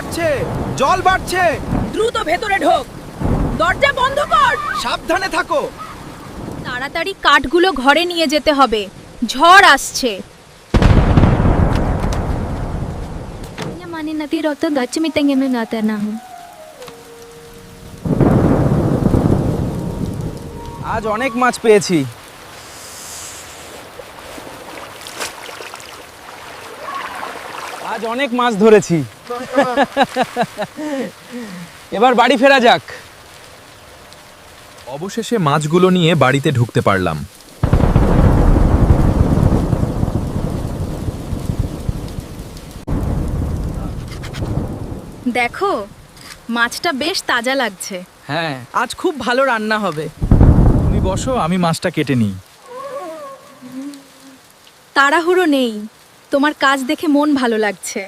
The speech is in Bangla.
বাড়ছে, জল বাড়ছে। দ্রুত ভেতরে ঢোক, দরজা বন্ধ কর। সাবধানে থাকো। তাড়াতাড়ি কাঠগুলো ঘরে নিয়ে যেতে হবে, ঝড় আসছে। Nyamanin natin rota gachimitang yaman natin na. আজ অনেক মাছ পেয়েছি। আজ অনেক মাছ ধরেছি। এবার বাড়ি ফেরা যাক। অবশেষে মাছগুলো নিয়ে বাড়িতে ঢুকতে পারলাম। দেখো, মাছটা বেশ তাজা লাগছে। হ্যাঁ, আজ খুব ভালো রান্না হবে। তুমি বসো, আমি মাছটা কেটে নিই। তাড়াহুড়ো নেই, তোমার কাজ দেখে মন ভালো লাগছে।